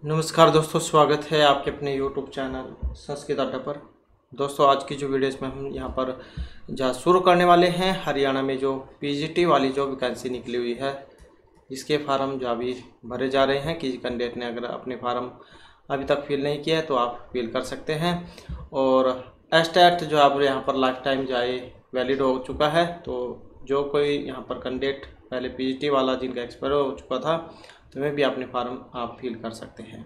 नमस्कार दोस्तों, स्वागत है आपके अपने YouTube चैनल संस्कृत अड्डा पर। दोस्तों, आज की जो वीडियो इसमें हम यहाँ पर जहाँ शुरू करने वाले हैं, हरियाणा में जो पीजीटी वाली जो वैकेंसी निकली हुई है, इसके फार्म जो अभी भरे जा रहे हैं। किसी कैंडिडेट ने अगर अपने फार्म अभी तक फिल नहीं किया है तो आप फिल कर सकते हैं। और एस्टेट जो आप यहाँ पर लाइफ टाइम जाए वैलिड हो चुका है, तो जो कोई यहाँ पर कैंडिडेट पहले पीजीटी वाला जिनका एक्सपायर हो चुका था, तो में भी अपने फार्म आप फिल कर सकते हैं।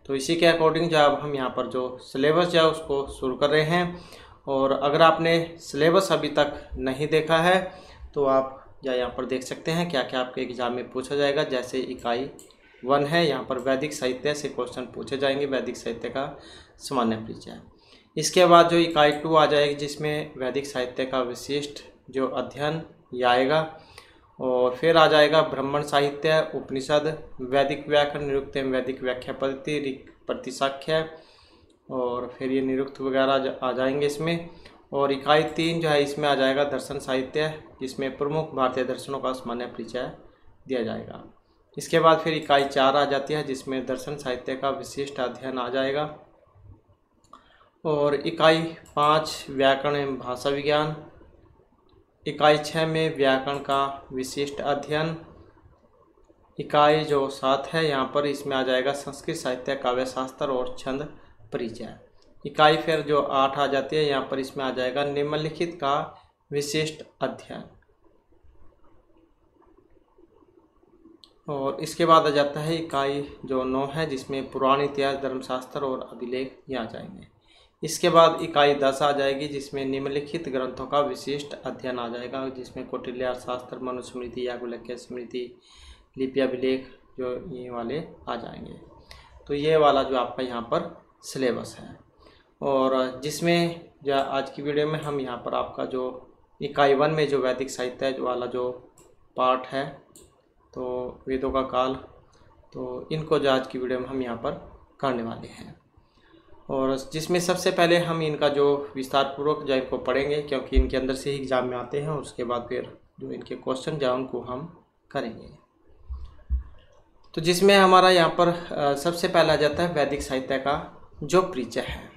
तो इसी के अकॉर्डिंग जो अब हम यहाँ पर जो सिलेबस जो है उसको शुरू कर रहे हैं। और अगर आपने सिलेबस अभी तक नहीं देखा है तो आप यहाँ पर देख सकते हैं क्या क्या आपके एग्ज़ाम में पूछा जाएगा। जैसे इकाई 1 है, यहाँ पर वैदिक साहित्य से क्वेश्चन पूछे जाएंगे, वैदिक साहित्य का सामान्य परिचय। इसके बाद जो इकाई 2 आ जाएगी, जिसमें वैदिक साहित्य का विशिष्ट जो अध्ययन ये आएगा। और फिर आ जाएगा ब्राह्मण साहित्य, उपनिषद, वैदिक व्याकरण, निरुक्त एवं वैदिक व्याख्या पद्धति, प्रतिसाख्य, और फिर ये निरुक्त वगैरह आ जाएंगे इसमें। और इकाई 3 जो है इसमें आ जाएगा दर्शन साहित्य, जिसमें प्रमुख भारतीय दर्शनों का सामान्य परिचय दिया जाएगा। इसके बाद फिर इकाई 4 आ जाती है, जिसमें दर्शन साहित्य का विशिष्ट अध्ययन आ जाएगा। और इकाई 5 व्याकरण एवं भाषा विज्ञान, इकाई 6 में व्याकरण का विशिष्ट अध्ययन, इकाई जो 7 है यहाँ पर इसमें आ जाएगा संस्कृत साहित्य, काव्य शास्त्र और छंद परिचय। इकाई फिर जो 8 आ जाती है यहाँ पर इसमें आ जाएगा निम्नलिखित का विशिष्ट अध्ययन। और इसके बाद आ जाता है इकाई जो 9 है, जिसमें पुराण इतिहास, धर्मशास्त्र और अभिलेख यहाँ आ जाएंगे। इसके बाद इकाई 10 आ जाएगी, जिसमें निम्नलिखित ग्रंथों का विशिष्ट अध्ययन आ जाएगा, जिसमें कौटिल्य शास्त्र, मनुस्मृति, याज्ञवल्क्य स्मृति, लिपि अभिलेख जो ये वाले आ जाएंगे। तो ये वाला जो आपका यहाँ पर सिलेबस है। और जिसमें जो आज की वीडियो में हम यहाँ पर आपका जो इकाई 1 में जो वैदिक साहित्य वाला जो पार्ट है, तो वेदों का काल, तो इनको जो आज की वीडियो में हम यहाँ पर करने वाले हैं। और जिसमें सबसे पहले हम इनका जो विस्तार पूर्वक जो इनको पढ़ेंगे, क्योंकि इनके अंदर से ही एग्जाम में आते हैं। उसके बाद फिर जो इनके क्वेश्चन जो उनको हम करेंगे। तो जिसमें हमारा यहाँ पर सबसे पहला आ जाता है वैदिक साहित्य का जो परिचय है।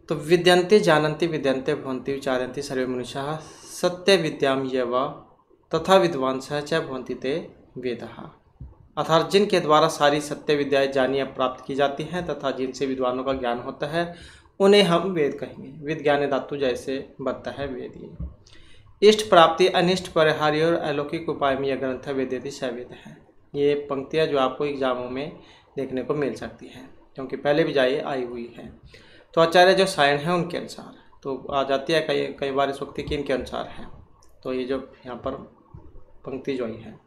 तो विद्यन्ते जानन्ति विद्यन्ते भवन्ति विचारन्ति सर्वे मनुष्याः सत्य विद्याम यव तथा विद्वांसः च भवन्ति ते वेदः। अर्थात जिनके द्वारा सारी सत्य विद्याएं जानी या प्राप्त की जाती हैं तथा जिनसे विद्वानों का ज्ञान होता है, उन्हें हम वेद कहेंगे। विद ज्ञान धातु जैसे बनता है वेद। ये इष्ट प्राप्ति, अनिष्ट परिहार्य और अलौकिक उपाय में यह ग्रंथ वेदेति स वेद है। ये पंक्तियाँ जो आपको एग्जामों में देखने को मिल सकती हैं, क्योंकि पहले भी जाए आई हुई है। तो आचार्य जो सायण है उनके अनुसार तो आ जाती है, कई बार इस वक्त की इनके अनुसार है। तो ये जो यहाँ पर पंक्ति जो है,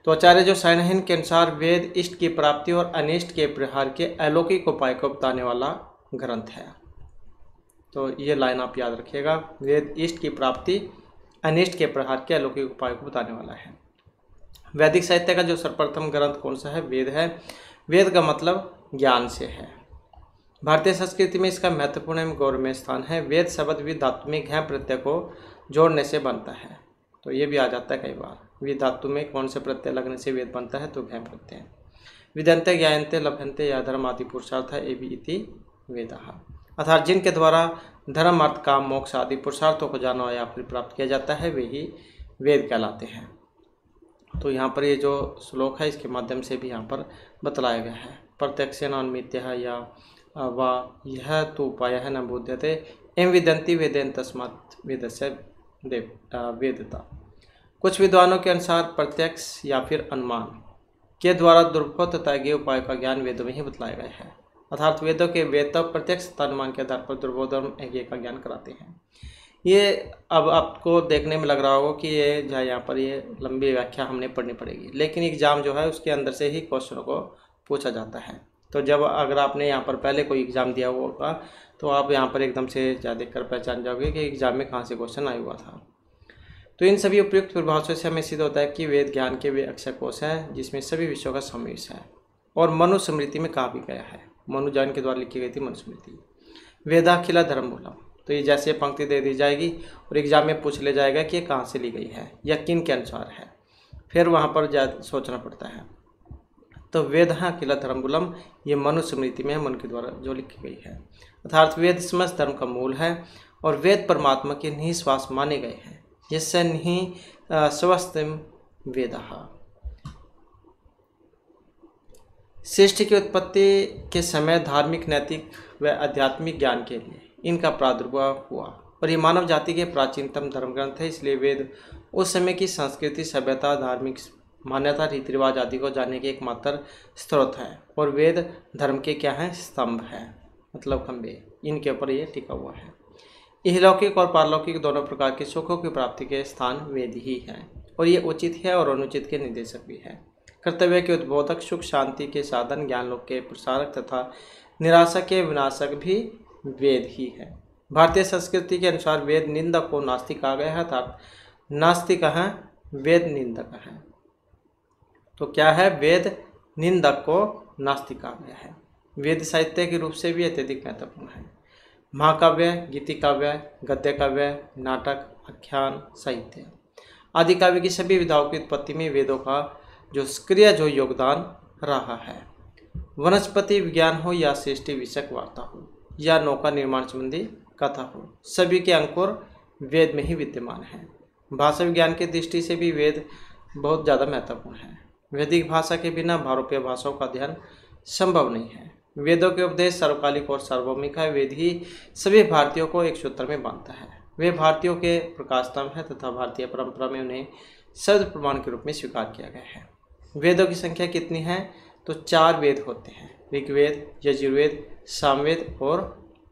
तो आचार्य जो सायण के अनुसार वेद इष्ट की प्राप्ति और अनिष्ट के परिहार के अलौकिक उपाय को बताने वाला ग्रंथ है। तो ये लाइन आप याद रखिएगा, वेद इष्ट की प्राप्ति, अनिष्ट के प्रहार के अलौकिक उपाय को बताने वाला है। वैदिक साहित्य का जो सर्वप्रथम ग्रंथ कौन सा है? वेद है। वेद का मतलब ज्ञान से है। भारतीय संस्कृति में इसका महत्वपूर्ण एवं गौरवमय स्थान है। वेद शब्द भी धातु में घ प्रत्यय को जोड़ने से बनता है। तो ये भी आ जाता है कई बार, वी धातु में कौन से प्रत्यय लगने से वेद बनता है? तो घ प्रत्यय। विद्यन्ते ज्ञायन्ते लभ्यन्ते या धर्म आदि पुरुषार्थ एवं इति वेदः। अर्थात जिनके द्वारा धर्म, अर्थ, काम, मोक्ष आदि पुरुषार्थों को जाना या फिर प्राप्त किया जाता है, वे ही वेद कहलाते हैं। तो यहाँ पर ये जो श्लोक है इसके माध्यम से भी यहाँ पर बतलाया गया है। प्रत्यक्षेनान्वित्यः या वा यह तो उपायः न बोध्यते एवं विदन्ति वेदेन तस्मात् वेदस्य वेदता। कुछ विद्वानों के अनुसार प्रत्यक्ष या फिर अनुमान के द्वारा दुर्बोध तथा ज्ञेय उपाय का ज्ञान वेदों में ही बतलाया गया है। अर्थात वेदों के वेद तब प्रत्यक्ष तथा अनुमान के आधार पर दुर्बोध और ज्ञेय का ज्ञान कराते हैं। ये अब आपको देखने में लग रहा होगा कि ये जो यहाँ पर ये लंबी व्याख्या हमने पढ़नी पड़ेगी, लेकिन एग्जाम जो है उसके अंदर से ही क्वेश्चनों को पूछा जाता है। तो जब अगर आपने यहाँ पर पहले कोई एग्ज़ाम दिया होगा तो आप यहाँ पर एकदम से देख कर पहचान जाओगे कि एग्जाम में कहाँ से क्वेश्चन आया हुआ था। तो इन सभी उपयुक्त परिभाषाओं से हमें सिद्ध होता है कि वेद ज्ञान के वे अक्षर कोश है, जिसमें सभी विषयों का समावेश है और मनुस्मृति में कहा भी गया है। मनुजैन के द्वारा लिखी गई थी मनुस्मृति। वेदाखिला धर्म मूलम, तो ये जैसे पंक्ति दे दी जाएगी और एग्जाम में पूछ ले जाएगा कि ये कहाँ से ली गई है या किन के अनुसार है, फिर वहाँ पर सोचना पड़ता है। तो वेद अखिल धर्मकुलम, ये मनुस्मृति में मन के द्वारा जो लिखी गई है। अर्थात वेद समस्त धर्म का मूल है और वेद परमात्मा के निःश्वास माने गए हैं, जिससे स्वस्तिम वेदः। सृष्टि की उत्पत्ति के समय धार्मिक, नैतिक व आध्यात्मिक ज्ञान के लिए इनका प्रादुर्भाव हुआ और ये मानव जाति के प्राचीनतम धर्म ग्रंथ है। इसलिए वेद उस समय की संस्कृति, सभ्यता, धार्मिक मान्यता, रीति रिवाज आदि को जानने के एकमात्र स्रोत है। और वेद धर्म के क्या है? स्तंभ है, मतलब खंभे, इनके ऊपर ये टिका हुआ है। इहलौकिक और पारलौकिक दोनों प्रकार के सुखों की प्राप्ति के स्थान वेद ही हैं और ये उचित है और अनुचित के निर्देशक भी है। कर्तव्य के उद्बोधक, सुख शांति के साधन, ज्ञान लोक के प्रसारक तथा निराशा के विनाशक भी वेद ही है। भारतीय संस्कृति के अनुसार वेद निंदक को नास्तिक कहा गया है, अर्थात नास्तिक है वेद निंदक है। तो क्या है? वेद निंदक को नास्तिक कहा गया है। वेद साहित्य के रूप से भी अत्यधिक महत्वपूर्ण है। महाकाव्य, गीति काव्य, गद्य काव्य, नाटक, आख्यान, साहित्य आदि काव्य की सभी विधाओं की उत्पत्ति में वेदों का जो योगदान रहा है। वनस्पति विज्ञान हो या सृष्टि विषयक वार्ता हो या नौका निर्माण संबंधी कथा हो, सभी के अंकुर वेद में ही विद्यमान है। भाषा विज्ञान की दृष्टि से भी वेद बहुत ज़्यादा महत्वपूर्ण है। वैदिक भाषा के बिना भारतीय भाषाओं का अध्ययन संभव नहीं है। वेदों के उपदेश सर्वकालिक और सार्वभौमिक है। वेद ही सभी भारतीयों को एक सूत्र में बांधता है। वे भारतीयों के प्रकाश स्तंभ है तथा भारतीय परंपरा में उन्हें शब्द प्रमाण के रूप में स्वीकार किया गया है। वेदों की संख्या कितनी है? तो 4 वेद होते हैं, ऋग्वेद, यजुर्वेद, सामवेद और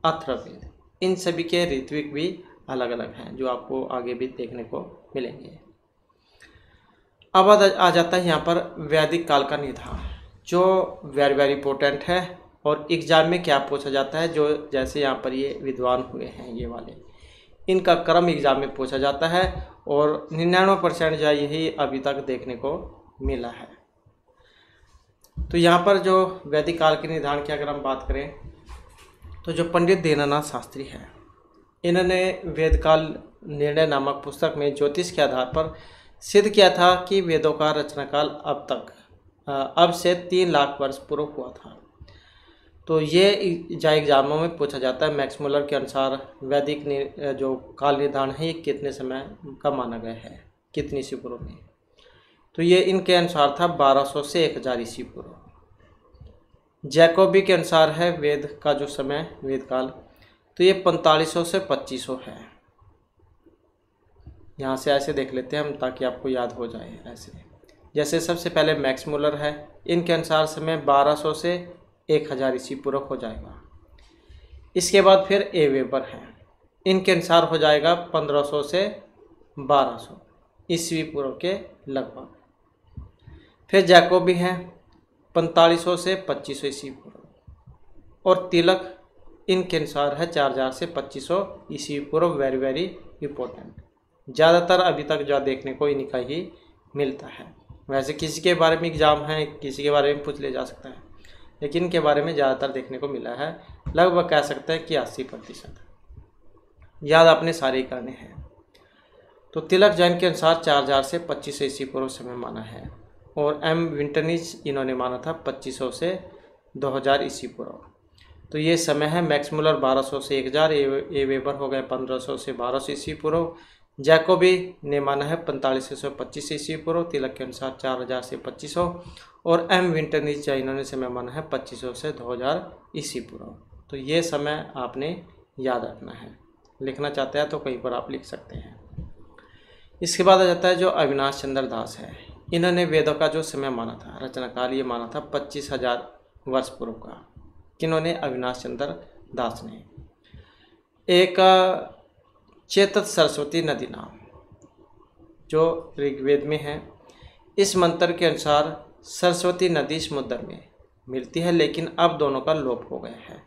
अथर्ववेद। इन सभी के ऋत्विक भी अलग अलग हैं, जो आपको आगे भी देखने को मिलेंगे। अब आ जाता है यहाँ पर वैदिक काल का निधान, जो वेरी वेरी इंपॉर्टेंट है और एग्जाम में क्या पूछा जाता है। जो जैसे यहाँ पर ये विद्वान हुए हैं, ये वाले, इनका क्रम एग्जाम में पूछा जाता है और 99% जो यही अभी तक देखने को मिला है। तो यहाँ पर जो वैदिक काल के निधान की अगर हम बात करें तो जो पंडित दीनानाथ शास्त्री हैं, इन्होंने वेदकाल निर्णय नामक पुस्तक में ज्योतिष के आधार पर सिद्ध किया था कि वेदों का रचनाकाल अब से 3 लाख वर्ष पूर्व हुआ था। तो ये एग्जामों में पूछा जाता है। मैक्स मुलर के अनुसार वैदिक जो काल निर्धारण है ये कितने समय का माना गया है, कितनी ईस्वी पूर्व में? तो ये इनके अनुसार था 1200 से 1000 ईस्वी पूर्व। जैकोबी के अनुसार है वेद का जो समय, वेद काल, तो ये 4500 से 2500 है। यहाँ से ऐसे देख लेते हैं हम ताकि आपको याद हो जाए। ऐसे जैसे सबसे पहले मैक्स मुलर है, इनके अनुसार समय 1200 से 1000 ईस्वी पूर्व हो जाएगा। इसके बाद फिर ए वेबर है, इनके अनुसार हो जाएगा 1500 से 1200 ईस्वी पूर्व के लगभग। फिर जैकोबी हैं 4500 से 2500 ईस्वी पूर्व। और तिलक, इनके अनुसार है 4000 से 2500 ईस्वी पूर्व। Very very important. ज़्यादातर अभी तक जो देखने को इन्हीं का ही मिलता है। वैसे किसी के बारे में एग्जाम है, किसी के बारे में पूछ लिया जा सकता है, लेकिन इनके बारे में ज़्यादातर देखने को मिला है। लगभग कह सकते हैं कि 80% याद अपने सारे ही करने हैं। तो तिलक जैन के अनुसार 4000 से 2500 ईस्वी पूर्व समय माना है और एम विंटरनिज इन्होंने माना था 2500 से 2000 ईस्वी पूर्व। तो ये समय है। मैक्स मुलर 1200 से 1000, ए वेबर हो गए 1500 से 1200 ईस्वी पूर्व। जैकोबी ने माना है 4500 से 2500 ईस्वी पूर्व। तिलक के अनुसार 4000 से 2500 और एम विंटरनिज इन्होंने समय माना है 2500 से 2000 ईस्वी पूर्व। तो ये समय आपने याद रखना है। लिखना चाहते हैं तो कहीं पर आप लिख सकते हैं। इसके बाद आ जाता है जो अविनाश चंद्र दास है, इन्होंने वेदों का जो समय माना था, रचनाकाल, ये माना था 25000 वर्ष पूर्व का। किन्होंने? अविनाश चंद्र दास ने। एक चेतत सरस्वती नदी नाम जो ऋग्वेद में है, इस मंत्र के अनुसार सरस्वती नदी समुद्र में मिलती है, लेकिन अब दोनों का लोप हो गया है।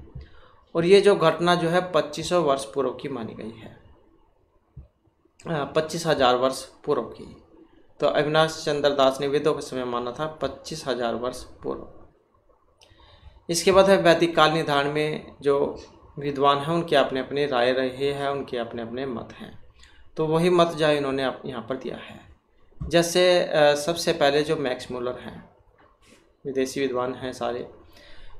और ये जो घटना जो है 2500 वर्ष पूर्व की मानी गई है, 25000 वर्ष पूर्व की। तो अविनाश चंद्र दास ने वेदों का समय माना था 25000 वर्ष पूर्व। इसके बाद है वैदिक काल निर्धारण में जो विद्वान हैं उनके अपने अपने राय रहे हैं, उनके अपने अपने मत हैं। तो वही मत जो इन्होंने यहाँ पर दिया है। जैसे सबसे पहले जो मैक्स मुलर हैं, विदेशी विद्वान हैं सारे।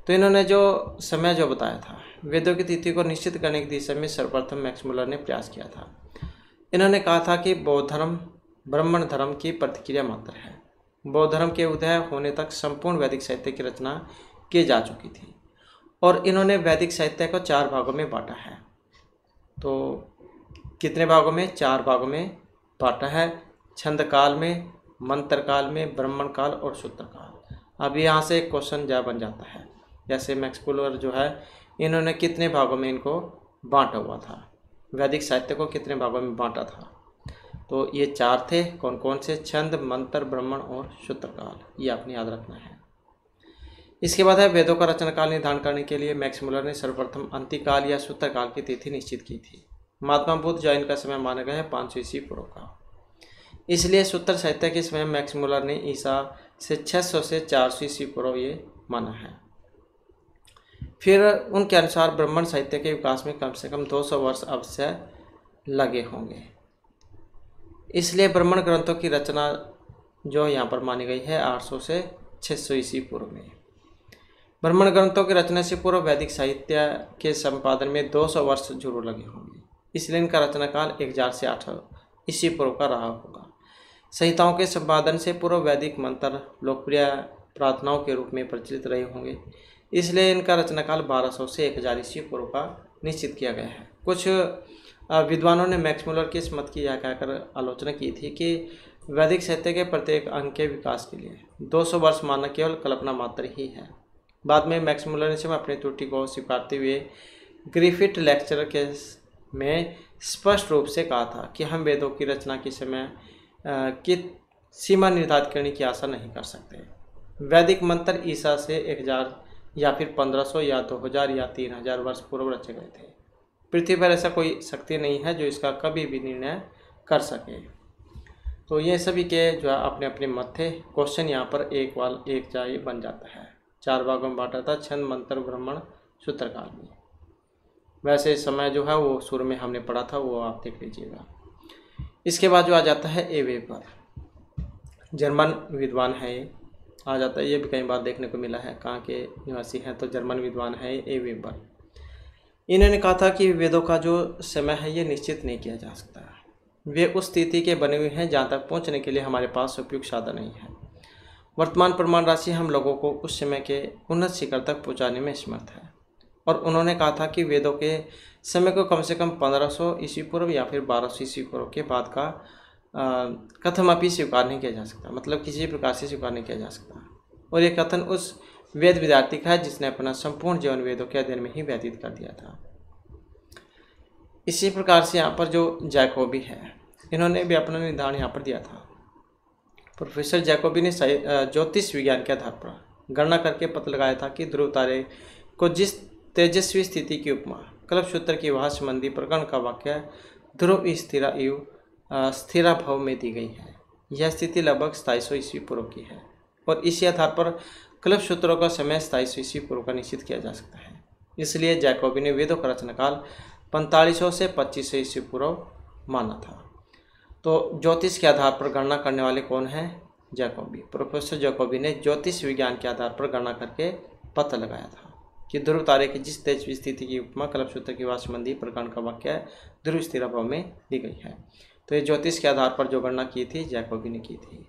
तो इन्होंने जो समय जो बताया था, वेदों की तिथि को निश्चित करने की दिशा में सर्वप्रथम मैक्स मुलर ने प्रयास किया था। इन्होंने कहा था कि बौद्ध धर्म ब्राह्मण धर्म की प्रतिक्रिया मात्र है। बौद्ध धर्म के उदय होने तक संपूर्ण वैदिक साहित्य की रचना की जा चुकी थी और इन्होंने वैदिक साहित्य को 4 भागों में बांटा है। तो कितने भागों में? 4 भागों में बांटा है, छंद काल में, मंत्र काल में, ब्राह्मण काल और सूत्र काल। अब यहाँ से एक क्वेश्चन बन जाता है, जैसे मैक्स मुलर जो है इन्होंने कितने भागों में इनको बांटा हुआ था, वैदिक साहित्य को कितने भागों में बांटा था? तो ये 4 थे। कौन कौन से? छंद, मंत्र, ब्राह्मण और सूत्र काल। ये आपने याद रखना है। इसके बाद है वेदों का रचना काल निर्धारण करने के लिए मैक्स मुलर ने सर्वप्रथम अंतिकाल या सूत्र काल की तिथि निश्चित की थी। महात्मा बुद्ध जैन का समय माना गया है 500 ईस्वी पूर्व का। इसलिए सूत्र साहित्य के समय मैक्स मुलर ने ईसा से 600 से 400 ईस्वी पूर्व ये माना है। फिर उनके अनुसार ब्राह्मण साहित्य के विकास में कम से कम 200 वर्ष अवश्य लगे होंगे। इसलिए ब्राह्मण ग्रंथों की रचना जो यहाँ पर मानी गई है 800 से 600 ईस्वी पूर्व में। ब्राह्मण ग्रंथों की रचना से पूर्व वैदिक साहित्य के संपादन में 200 वर्ष जरूर लगे होंगे। इसलिए इनका रचना काल 1000 से 800 ईस्वी पूर्व का रहा होगा। संहिताओं के संपादन से पूर्व वैदिक मंत्र लोकप्रिय प्रार्थनाओं के रूप में प्रचलित रहे होंगे। इसलिए इनका रचना काल 1200 से 1000 ईस्वी पूर्व का निश्चित किया गया है। कुछ विद्वानों ने मैक्स मुलर के इस मत की यह कहकर आलोचना की थी कि वैदिक साहित्य के प्रत्येक अंग के विकास के लिए 200 वर्ष मानना केवल कल्पना मात्र ही है। बाद में मैक्स मुलर ने अपनी त्रुटि को स्वीकारते हुए ग्रिफिथ लेक्चर के में स्पष्ट रूप से कहा था कि हम वेदों की रचना के समय की सीमा निर्धारित करने की आशा नहीं कर सकते। वैदिक मंत्र ईसा से 1000 या फिर 1500 या 2000 या 3000 वर्ष पूर्व रचे गए थे। पृथ्वी पर ऐसा कोई शक्ति नहीं है जो इसका कभी भी निर्णय कर सके। तो ये सभी के जो है अपने अपने मत थे। क्वेश्चन यहाँ पर एक वाल एक चाहिए बन जाता है। 4 भागों में बांटा था, छंद, मंत्र, ब्राह्मण, सूत्र काल में। वैसे समय जो है वो शुरू में हमने पढ़ा था, वो आप देख लीजिएगा। इसके बाद जो आ जाता है ए वेबर, जर्मन विद्वान है ये आ जाता है। ये भी कई बार देखने को मिला है, कहाँ के निवासी हैं तो जर्मन विद्वान है ए वेबर। इन्होंने कहा था कि वेदों का जो समय है ये निश्चित नहीं किया जा सकता। वे उस स्थिति के बने हुए हैं जहाँ तक पहुँचने के लिए हमारे पास उपयुक्त साधन नहीं है। वर्तमान प्रमाण राशि हम लोगों को उस समय के उन्नत शिखर तक पहुँचाने में समर्थ है। और उन्होंने कहा था कि वेदों के समय को कम से कम 1500 ईस्वी पूर्व या फिर 1200 ईस्वी पूर्व के बाद का कथमअपि स्वीकार नहीं किया जा सकता, मतलब किसी प्रकार से स्वीकार नहीं किया जा सकता। और ये कथन उस वेद विद्यार्थी का है जिसने अपना संपूर्ण जीवन वेदों के अध्ययन में ही व्यतीत कर दिया था। इसी प्रकार से यहाँ पर जो जैकोबी है, इन्होंने भी अपना निर्धारण यहाँ पर दिया था। प्रोफेसर जैकोबी ने ज्योतिष विज्ञान के आधार पर गणना करके पता लगाया था कि ध्रुव तारे को जिस तेजस्वी स्थिति की उपमा कल्पसूत्र की वहा संबंधी प्रकरण का वाक्य ध्रुव स्थिरा भाव में दी गई है। यह स्थिति लगभग 2700 ईस्वी पूर्व की है और इसी आधार पर कल्पसूत्रों का समय 2700 ईस्वी पूर्व का निश्चित किया जा सकता है। इसलिए जैकोबी ने वेदों का रचना काल 4500 से 2500 ईस्वी पूर्व माना था। तो ज्योतिष के आधार पर गणना करने वाले कौन हैं? जैकोबी। प्रोफेसर जैकोबी ने ज्योतिष विज्ञान के आधार पर गणना करके पता लगाया था कि ध्रुव तारे की जिस तेजस्वी स्थिति की उपमा कल्पसूत्र की वाह संबंधी प्रकरण का वाक्य ध्रुव स्थिरा भाव में दी गई है। तो ये ज्योतिष के आधार पर जो गणना की थी जैकोबी ने की थी।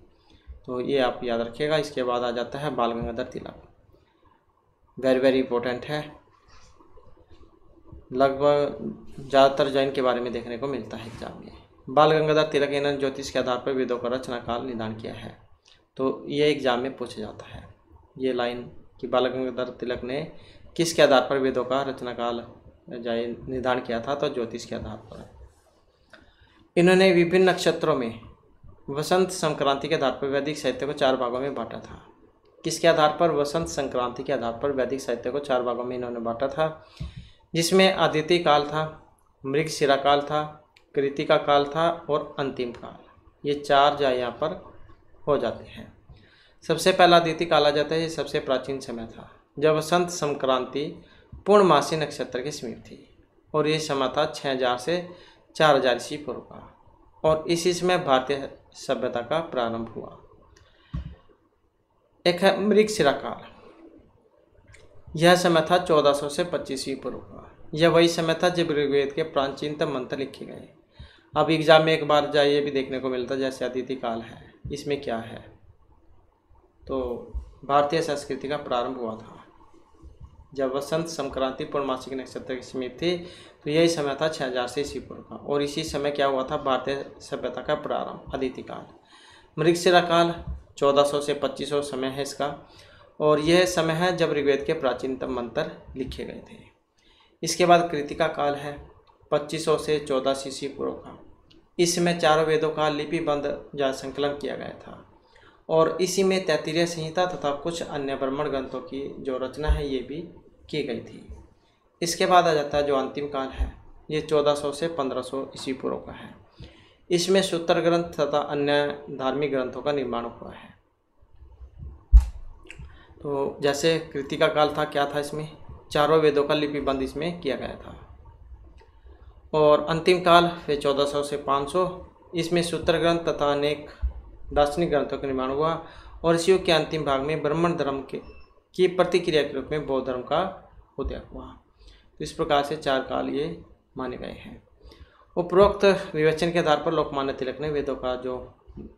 तो ये आप याद रखिएगा। इसके बाद आ जाता है बाल Gangadhar Tilak. Very very important है, लगभग ज़्यादातर जैन के बारे में देखने को मिलता है एग्जाम में। बाल गंगाधर तिलक इन्होंने ज्योतिष के आधार पर वेदों का रचना काल निर्धारण किया है। तो ये एग्जाम में पूछा जाता है ये लाइन कि बाल गंगाधर तिलक ने किसके आधार पर वेदों का रचना काल निर्धारण किया था? तो ज्योतिष के आधार पर। इन्होंने विभिन्न नक्षत्रों में वसंत संक्रांति के आधार पर वैदिक साहित्य को 4 भागों में बांटा था। किसके आधार पर? वसंत संक्रांति के आधार पर वैदिक साहित्य को 4 भागों में इन्होंने बांटा था, जिसमें आदित्य काल था, मृगशिरा काल था, कृतिका काल था और अंतिम काल। ये 4 जो यहाँ पर हो जाते हैं। सबसे पहला आदित्य काल आ जाता है। ये सबसे प्राचीन समय था जब वसंत संक्रांति पूर्णमासी नक्षत्र की समीप थी और ये समय था 6000 से 4000 ईस्वी पूर्व का। और इसी समय भारतीय सभ्यता का प्रारंभ हुआ। एक है मृगशिरा काल। यह समय था 1400 से 25वीं पूर्व का। यह वही समय था जब ऋग्वेद के प्राचीनतम मंत्र लिखे गए। अब एग्जाम में एक बार जाइए भी देखने को मिलता है, जैसे अदिति काल है, इसमें क्या है, तो भारतीय संस्कृति का प्रारंभ हुआ था जब वसंत संक्रांति पूर्णमासी नक्षत्र की समीप थी, तो यही समय था 6000 से ईस्वी पूर्व का। और इसी समय क्या हुआ था, भारतीय सभ्यता का प्रारंभ, अदिति काल। मृगशिरा काल 1400 से 2500 समय है इसका, और यह समय है जब ऋग्वेद के प्राचीनतम मंत्र लिखे गए थे। इसके बाद कृतिका काल है 2500 से 1400 ईस्वी पूर्व का। इस समय चारों वेदों का लिपिबंध या संकलन किया गया था, और इसी में तैत्तिरीय संहिता तथा कुछ अन्य ब्राह्मण ग्रंथों की जो रचना है ये भी की गई थी। इसके बाद आ जाता है जो अंतिम काल है, ये 1400 से 1500 ईस्वी पूर्व का है। इसमें सूत्र ग्रंथ तथा अन्य धार्मिक ग्रंथों का निर्माण हुआ है। तो जैसे कृतिका काल था, क्या था, इसमें चारों वेदों का लिपिबंध इसमें किया गया था। और अंतिम काल फिर 1400 से 500, इसमें सूत्र ग्रंथ तथा अनेक दार्शनिक ग्रंथों का निर्माण हुआ। और इस युग के अंतिम भाग में ब्राह्मण धर्म की प्रतिक्रिया के रूप में बौद्ध धर्म का उदय हुआ। तो इस प्रकार से 4 काल ये माने गए हैं। उपरोक्त विवेचन के आधार पर लोकमान्य तिलक ने वेदों का जो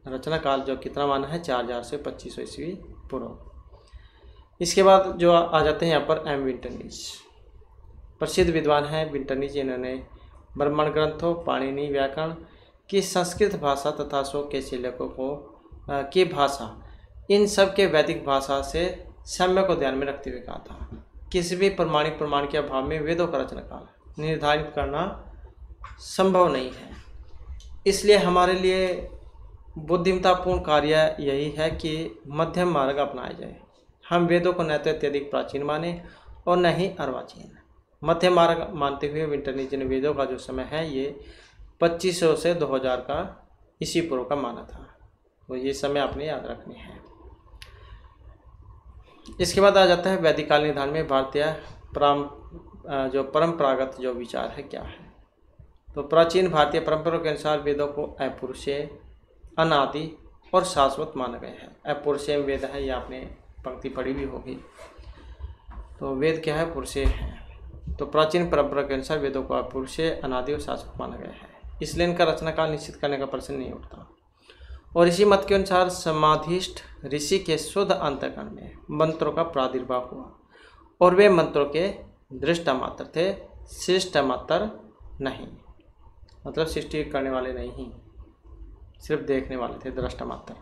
रचना काल जो कितना माना है, 4000 से 2500 ईस्वी पूर्व। इसके बाद जो आ जाते हैं यहाँ पर एम विंटरनीज, प्रसिद्ध विद्वान हैं विंटरनीज। इन्होंने ब्राह्मण ग्रंथों, पाणिनि व्याकरण की संस्कृत भाषा तथा शोक के शिल्लकों की भाषा, इन सब के वैदिक भाषा से साम्य को ध्यान में रखते हुए कहा था किसी भी प्रमाणिक प्रमाण के अभाव में वेदों का रचना काल निर्धारित करना संभव नहीं है। इसलिए हमारे लिए बुद्धिमत्तापूर्ण कार्य यही है कि मध्यम मार्ग अपनाया जाए। हम वेदों को न तो अत्यधिक प्राचीन माने और न ही अर्वाचीन, मध्य मार्ग मानते हुए विंटरनीज ने वेदों का जो समय है ये 2500 से 2000 का ईस्वी पूर्व का माना था। तो ये समय आपने याद रखने हैं। इसके बाद आ जाता है वैदिक काल निर्धारण में भारतीय जो परंपरागत जो विचार है क्या है। तो प्राचीन भारतीय परंपरा के अनुसार वेदों को अपौरुषेय, अनादि और शाश्वत माना गया है। अपौरुषेय वेद है, ये आपने पंक्ति पढ़ी भी होगी। तो वेद क्या है, पुरुषेय है। तो प्राचीन परंपरा के अनुसार वेदों को अपौरुषेय, अनादि और शाश्वत माना गया है, इसलिए इनका रचना काल निश्चित करने का प्रश्न नहीं उठता। और इसी मत के अनुसार समाधिष्ठ ऋषि के शुद्ध अंतःकरण में मंत्रों का प्रादुर्भाव हुआ, और वे मंत्रों के दृष्टा मात्र थे, सृष्टा मात्र नहीं। मतलब सृष्टि करने वाले नहीं, सिर्फ देखने वाले थे, दृष्टा मात्र।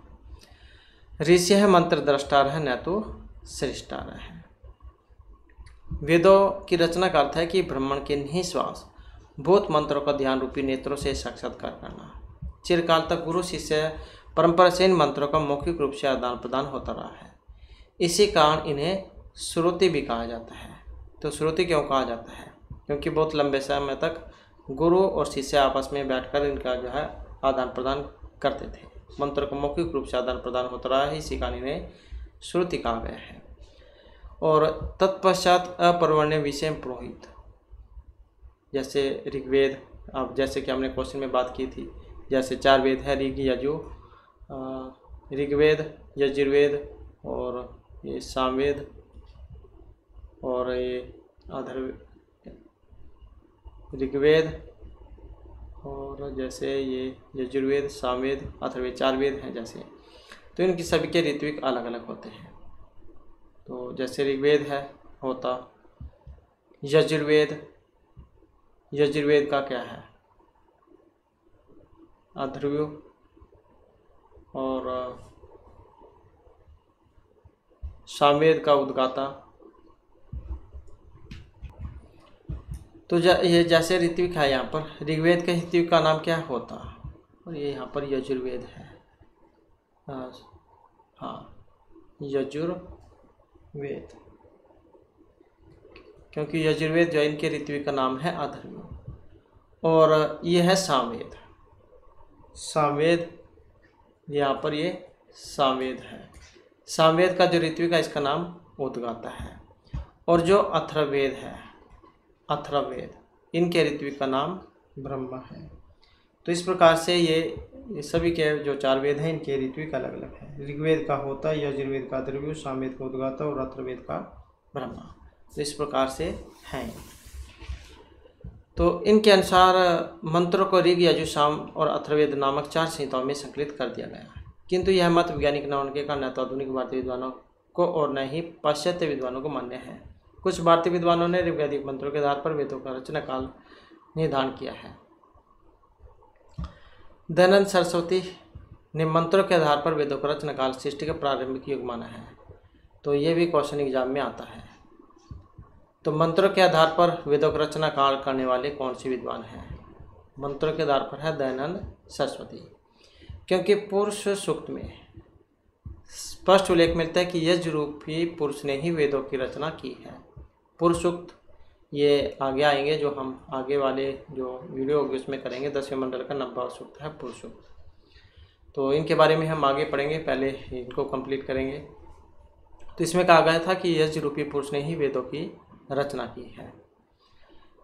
ऋषि है मंत्र दृष्टा है, न तो सृष्टा है। वेदों की रचना का अर्थ है कि ब्राह्मण के निःश्वास भूत मंत्रों का ध्यान रूपी नेत्रों से साक्षात्कार करना। चिरकाल तक गुरु शिष्य परंपरा से इन मंत्रों का मौखिक रूप से आदान प्रदान होता रहा है। इसी कारण इन्हें श्रुति भी कहा जाता है। तो श्रुति क्यों कहा जाता है, क्योंकि बहुत लंबे समय तक गुरु और शिष्य आपस में बैठकर इनका जो है आदान प्रदान करते थे, मंत्रों का मौखिक रूप से आदान प्रदान होता रहा है, इसी कारण इन्हें श्रुति कहा गया है। और तत्पश्चात अपर्वण्य विषय पुरोहित, जैसे ऋग्वेद, अब जैसे कि हमने क्वेश्चन में बात की थी, जैसे 4 वेद है, ऋग्वेद, यजुर्वेद और ये सामवेद और ये ऋग्वेद और जैसे ये यजुर्वेद, सामवेद, अथर्ववेद, 4 वेद हैं जैसे। तो इनकी सभी के ऋत्विक अलग अलग होते हैं। तो जैसे ऋग्वेद है होता यजुर्वेद, यजुर्वेद का क्या है, अथर्व, और सामवेद का उद्गाता। तो ये जैसे ऋत्विक है, यहाँ पर ऋग्वेद के ऋत्विक का नाम क्या होता, और ये यहाँ पर यजुर्वेद है। हाँ, यजुर्वेद, क्योंकि यजुर्वेद जो इनके ऋत्विक का नाम है अथर्व। और ये है सामवेद, सामवेद यहाँ पर ये सामवेद है। सामवेद का जो ऋत्विक है इसका नाम उद्गाता है। और जो अथर्ववेद है, अथर्ववेद, इनके ऋत्विक का नाम ब्रह्मा है। तो इस प्रकार से ये सभी के जो 4 वेद हैं इनके ऋत्विक अलग अलग है। ऋग्वेद का होता, यजुर्वेद का द्रव्य, सामवेद का उद्गाता और अथर्ववेद का ब्रह्मा। तो इस प्रकार से हैं। तो इनके अनुसार मंत्रों को ऋग, यजु, साम और अथर्ववेद नामक 4 संहिताओं में संकलित कर दिया गया है। किंतु यह मत वैज्ञानिक न होने के कारण न तो आधुनिक भारतीय विद्वानों को और न ही पाश्चात्य विद्वानों को मान्य है। कुछ भारतीय विद्वानों ने ऋग्वैदिक मंत्रों के आधार पर वेदों का रचना काल निर्धारण किया है। दयानंद सरस्वती ने मंत्रों के आधार पर वेदों का रचना काल सृष्टि का प्रारंभिक युग माना है। तो ये भी क्वेश्चन एग्जाम में आता है। तो मंत्रों के आधार पर वेदों का रचना काल करने वाले कौन से विद्वान हैं? मंत्रों के आधार पर है दयानंद सरस्वती, क्योंकि पुरुष सूक्त में स्पष्ट उल्लेख मिलता है कि यज रूपी पुरुष ने ही वेदों की रचना की है। पुरुष सूक्त ये आगे आएंगे, जो हम आगे वाले जो वीडियो होगी उसमें करेंगे। 10वें मंडल का 90वां सूक्त है पुरुष सूक्त। तो इनके बारे में हम आगे पढ़ेंगे, पहले इनको कंप्लीट करेंगे। तो इसमें कहा गया था कि यज रूपी पुरुष ने ही वेदों की रचना की है।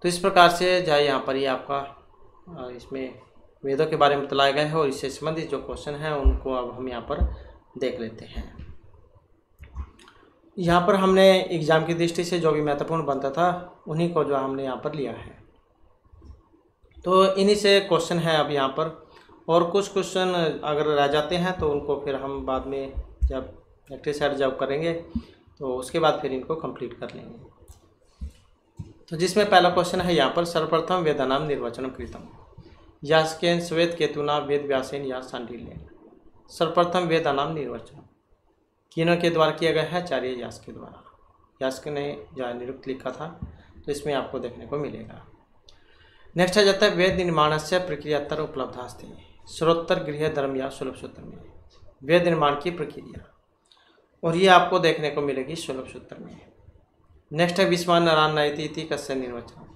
तो इस प्रकार से जाए यहाँ पर ये आपका इसमें वेदों के बारे में बताया गया है और इससे संबंधित जो क्वेश्चन हैं उनको अब हम यहाँ पर देख लेते हैं। यहाँ पर हमने एग्जाम की दृष्टि से जो भी महत्वपूर्ण बनता था उन्हीं को जो हमने यहाँ पर लिया है। तो इन्हीं से क्वेश्चन है अब यहाँ पर, और कुछ क्वेश्चन अगर रह जाते हैं तो उनको फिर हम बाद में जब एक्सरसाइज जब करेंगे तो उसके बाद फिर इनको कंप्लीट कर लेंगे। तो जिसमें पहला क्वेश्चन है यहाँ पर, सर्वप्रथम वेदानाम निर्वचनम कृतम यास्केन श्वेत केतुना वेद व्यासेन या सांडिल्येन। सर्वप्रथम वेदानाम निर्वचन किनों के द्वारा किया गया है? आचार्य यास के द्वारा। यास्क ने जो निरुक्त लिखा था, तो इसमें आपको देखने को मिलेगा। नेक्स्ट आ जाता है वेद निर्माण से प्रक्रियातर उपलब्धास्ति श्रोत्तर गृह धर्म या सुलभ सूत्र में। वेद निर्माण की प्रक्रिया, और ये आपको देखने को मिलेगी सुलभ सूत्र में। नेक्स्ट है विश्वान नारायण नयति कस्य निर्वचन।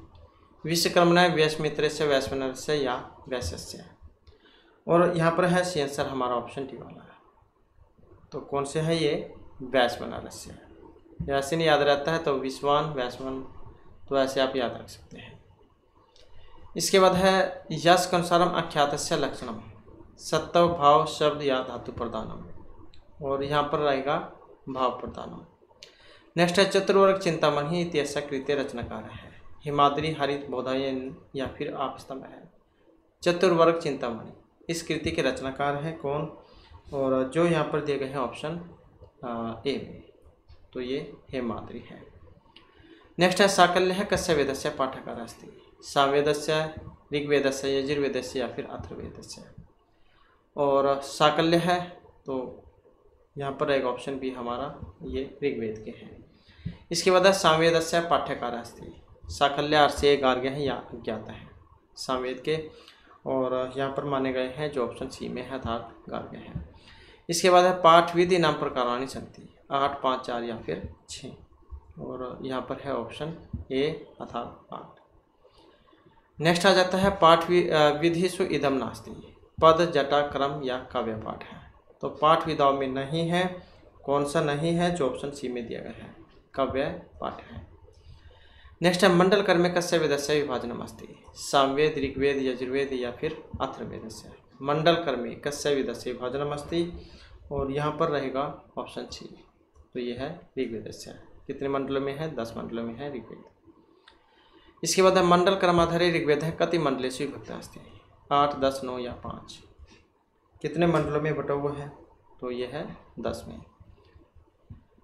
विश्वकर्मण व्यासमित्र से वैश्वनर से या वैश्य। और यहाँ पर है सी आंसर हमारा ऑप्शन डी वाला है। तो कौन से है ये? वैश्वनरस्य। ऐसे नहीं याद रहता है तो विश्वान वैश्वन, तो ऐसे आप याद रख सकते हैं। इसके बाद है यश के अनुसारम आख्यातस्य लक्षणम सत्व भाव शब्द या धातु प्रदानम, और यहाँ पर रहेगा भाव प्रदानम। नेक्स्ट है चतुर्वर्ग चिंतामणि इतिहास कृत्य रचनाकार है। हिमाद्री, हरित, बोधायन या फिर आपस्तंभ है। चतुर्वर्ग चिंतामणि इस कृति के रचनाकार हैं कौन? और जो यहाँ पर दिए गए हैं ऑप्शन ए में, तो ये हेमाद्री है। नेक्स्ट है साकल्य है कस्य वेदस्य पाठकार अस्ति। सामवेदस्य, ऋग्वेदस्य, यजुर्वेदस्य या फिर अथर्ववेदस्य। और साकल्य है तो यहाँ पर एक ऑप्शन भी हमारा ये ऋग्वेद के हैं। इसके बाद है सामवेदस्य पाठ्यकार अस्ति। साकल्य अर्थ से गार्ग्य है या अज्ञात है सामवेद के, और यहाँ पर माने गए हैं जो ऑप्शन सी में है अर्थात गार्ग्य है। इसके बाद है पाठ विधि नाम प्रकाराणि सन्ति 8, 5, 4 या फिर 6, और यहाँ पर है ऑप्शन ए अर्थात 8। नेक्स्ट आ जाता है पाठ विधिषु इदम नास्ति। पद, जटा, क्रम या काव्य पाठ है। तो पाठ विधाओं में नहीं है, कौन सा नहीं है? जो ऑप्शन सी में दिया गया है काव्य पाठ है। नेक्स्ट है मंडल कर्म कस्य वेदस्य विभाजनम अस्ति। सामवेद, ऋग्वेद, यजुर्वेद या फिर अथर्ववेदस्य। मंडल कर्म कस्य वेदस्य विभाजनम अस्ति, और यहाँ पर रहेगा ऑप्शन सी, तो ये है ऋग्वेदस्य। कितने मंडलों में है? 10 मंडलों में है ऋग्वेद। इसके बाद है मंडल क्रमाधारी ऋग्वेद है कति मंडलेषु विभक्त अस्ति। 8, 10, 9 या 5। कितने मंडलों में बटा हुआ है? तो ये है 10 में।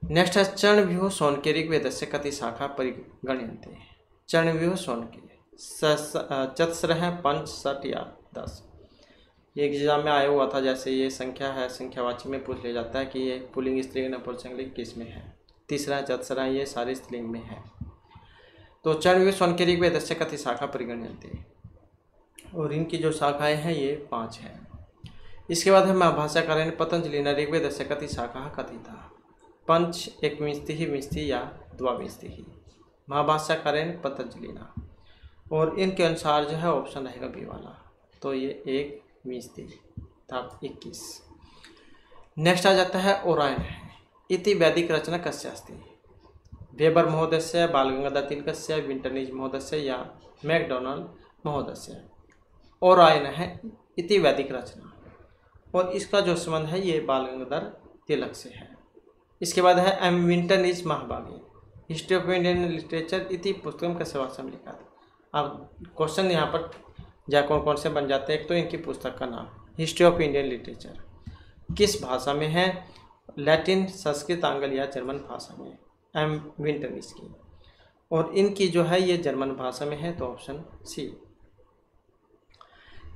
नेक्स्ट है चरणव्यूह शौनके ऋग्वेदस्य कति शाखा परिगण्यन्ते। चरणव्यूह शौनके चतस्र है, 5, 7 या 10। ये एग्जाम में आया हुआ था, जैसे ये संख्या है, संख्यावाची में पूछ लिया जाता है कि ये पुल्लिंग, स्त्रीलिंग, नपुंसकलिंग किस में है। तीसरा है, चतस्र है, ये सारे स्त्रीलिंग में है। तो चरणव्यूह शौनके ऋग्वेदस्य कति शाखा परिगण्यन्ते, और इनकी जो शाखाएँ हैं ये 5 हैं। इसके बाद है महाभाष्यकारेण पतंजलिना ऋग्वेदस्य कति शाखा कथिता। पंच, एकविंशतिः, विंशतिः या द्वाविंशतिः। महाभाष्यकारेण पतंजलिना, और इनके अनुसार जो है ऑप्शन रहेगा बी वाला, तो ये 1 विंशतिः था 21। नेक्स्ट आ जाता है ओरायन है इति वैदिक रचना कस्य अस्ति। वेबर महोदयस्य, बालगंगाधर तिलकस्य, विंटरनिज महोदयस्य या मैकडोनाल्ड महोदयस्य। ओरायन है इति वैदिक रचना, और इसका जो संबंध है ये बाल गंगाधर तिलक से है। इसके बाद है एम विंटन इज महाभागी हिस्ट्री ऑफ इंडियन लिटरेचर इति पुस्तकम कस्य भाषा में लिखा था। अब क्वेश्चन यहाँ पर कौन कौन से बन जाते हैं। एक तो इनकी पुस्तक का नाम हिस्ट्री ऑफ इंडियन लिटरेचर किस भाषा में है, लैटिन, संस्कृत, आंग्ल या जर्मन भाषा में, एम विंटन इसकी, और इनकी जो है ये जर्मन भाषा में है, तो ऑप्शन सी।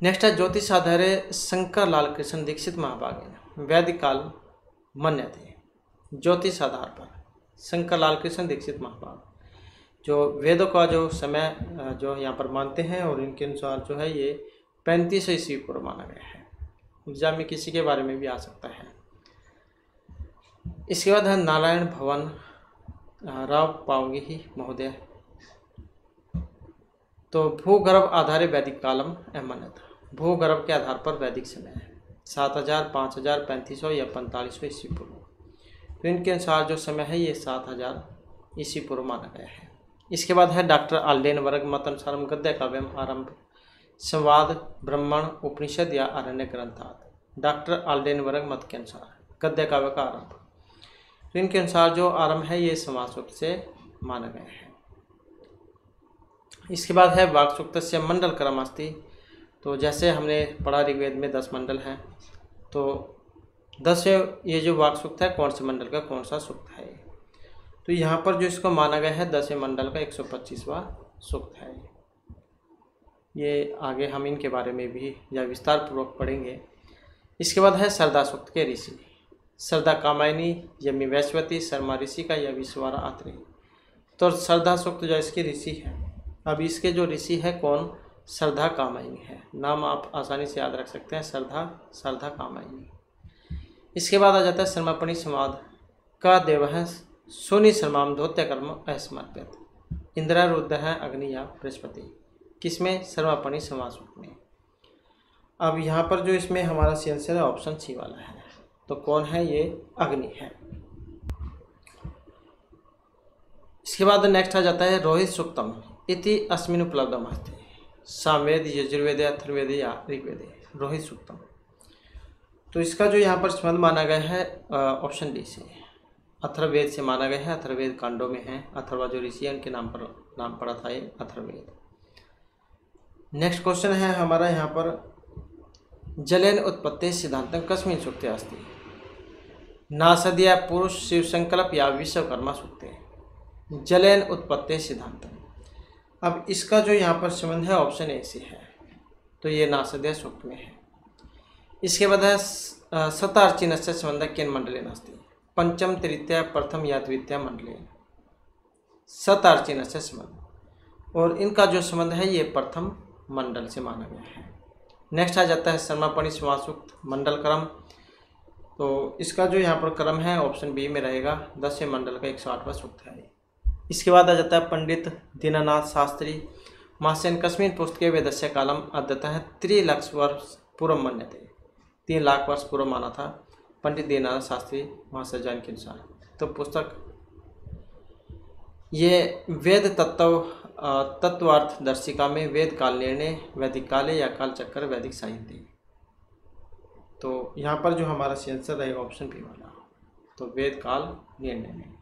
नेक्स्ट है ज्योतिष आधार्य शंकर लाल कृष्ण दीक्षित महाभागे वैदिक काल मन्य थे। ज्योतिष आधार पर शंकर लाल कृष्ण दीक्षित महाभाग जो वेदों का जो समय जो यहाँ पर मानते हैं, और इनके अनुसार जो है ये 3500 ईस्वी पूर्व माना गया है। एग्जाम में किसी के बारे में भी आ सकता है। इसके बाद है नारायण भवन राव पावगी महोदय, तो भूगर्भ आधारित वैदिक कालम मान्यता, भूगर्भ के आधार पर वैदिक समय है 7000, 5000, 3500 या 4500 ईस्वी पूर्व। तो इनके अनुसार जो समय है ये 7000 ईस्वी पूर्व माना गया है। इसके बाद है डॉक्टर आल्डेन वर्ग मत अनुसार गद्य काव्यम आरंभ संवाद ब्राह्मण उपनिषद या अरण्य ग्रंथात। डॉक्टर आल्डेन वर्ग मत के अनुसार गद्य काव्य का आरंभ, तो इनके अनुसार जो आरंभ है ये समास सूक्त से माना गया है। इसके बाद है वाक् सूक्त से मंडल क्रम अस्ति, तो जैसे हमने पढ़ा ऋग्वेद में 10 मंडल हैं, तो 10 ये जो वाक् सूक्त है कौन से मंडल का कौन सा सूक्त है, तो यहाँ पर जो इसको माना गया है 10वें मंडल का 125वां सूक्त है। ये आगे हम इनके बारे में भी या विस्तार पूर्वक पढ़ेंगे। इसके बाद है सरदा सूक्त के ऋषि, सरदा कामायनी, यमी वैश्वती, शर्मा ऋषि का या विश्वारा आत्रेय। तो सरदा सूक्त जो इसके ऋषि है, अब इसके जो ऋषि है कौन, सरदा कामायनी है। नाम आप आसानी से याद रख सकते हैं, सरदा कामायनी। इसके बाद आ जाता है शर्मापणि संवाद का देव है सोनी शर्माम धोत्य कर्म असमर्पित। इंद्रा रुद्र है अग्नि या बृहस्पति, किसमें, शर्मापणि संवाद सूक्त में। अब यहाँ पर जो इसमें हमारा सी आंसर है ऑप्शन सी वाला है, तो कौन है ये, अग्नि है। इसके बाद नेक्स्ट आ जाता है रोहित सूक्तम इति अस्मिन् उपलब्धम अस्ति सामवेद यजुर्वेद अथर्ववेद या ऋग्वेद। रोहित सूक्तम, तो इसका जो यहाँ पर संबंध माना गया है ऑप्शन डी से, अथर्ववेद से माना गया है। अथर्ववेद कांडों में है, अथर्वा जो ऋषि है उनके नाम पड़ा था ये अथर्ववेद। नेक्स्ट क्वेश्चन है हमारा यहाँ पर जलेन उत्पत्ति सिद्धांतम कस्मिन् सूक्ते अस्ति नासदीय पुरुष शिव संकल्प या विश्वकर्मा सूक्ते। जलेन उत्पत्ति सिद्धांतम, अब इसका जो यहाँ पर संबंध है ऑप्शन ए से है, तो ये नासदीय सूक्त में है। इसके बाद है शतार्चिन से संबंध किन मंडलेन अस्ति पंचम तृतीय प्रथम या द्वितीय मंडलेन। शतार्चिन से संबंध, और इनका जो संबंध है ये प्रथम मंडल से माना गया है। नेक्स्ट आ जाता है शर्मापणि संवाद सूक्त मंडल क्रम, तो इसका जो यहाँ पर क्रम है ऑप्शन बी में रहेगा, 10वें मंडल का 108वां सूक्त है। इसके बाद आ जाता है पंडित दीनानाथ शास्त्री महासेन कस्मिन् पुस्तके वेदस्य कालम अद्यतः 3 लाख वर्ष पूर्व मन्यते। 3 लाख वर्ष पूर्व माना था पंडित दीनानाथ शास्त्री महाशय जैन के अनुसार। तो पुस्तक ये वेद तत्वार्थ दर्शिका में वेद काल निर्णय वैदिक काले या काल चक्कर वैदिक साहित्य। तो यहाँ पर जो हमारा आंसर रहेगा ऑप्शन बी वाला, तो वेद काल निर्णय में।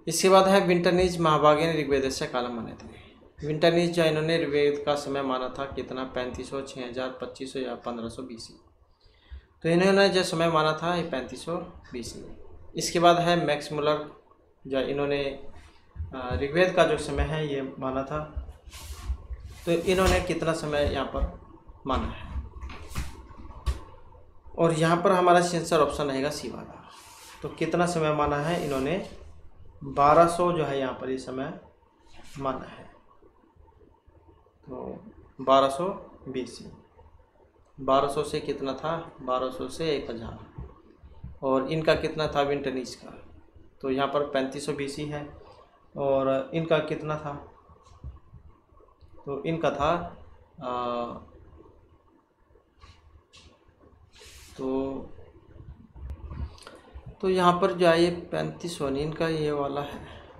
इसके बाद है विंटरनीज महाभागे ने ऋग्वेद से कालम माने थे। विंटरनीज जो इन्होंने ऋग्वेद का समय माना था कितना, 3500, 6000, 2500 या 1500 BC। तो इन्होंने जो समय माना था ये 3500 BC। इसके बाद है मैक्स मुलर, जो इन्होंने ऋग्वेद का जो समय है ये माना था, तो इन्होंने कितना समय यहाँ पर माना है, और यहाँ पर हमारा आंसर ऑप्शन रहेगा सी वाला। तो कितना समय माना है इन्होंने, 1200 जो है यहाँ पर ये समय माना है, तो 1200 BC। 1200 से कितना था, 1200 से 1000, और इनका कितना था विंटरनीज का, तो यहाँ पर 3500 BC है, और इनका कितना था, तो इनका था तो यहाँ पर जो है ये 3500 इनका ये वाला है,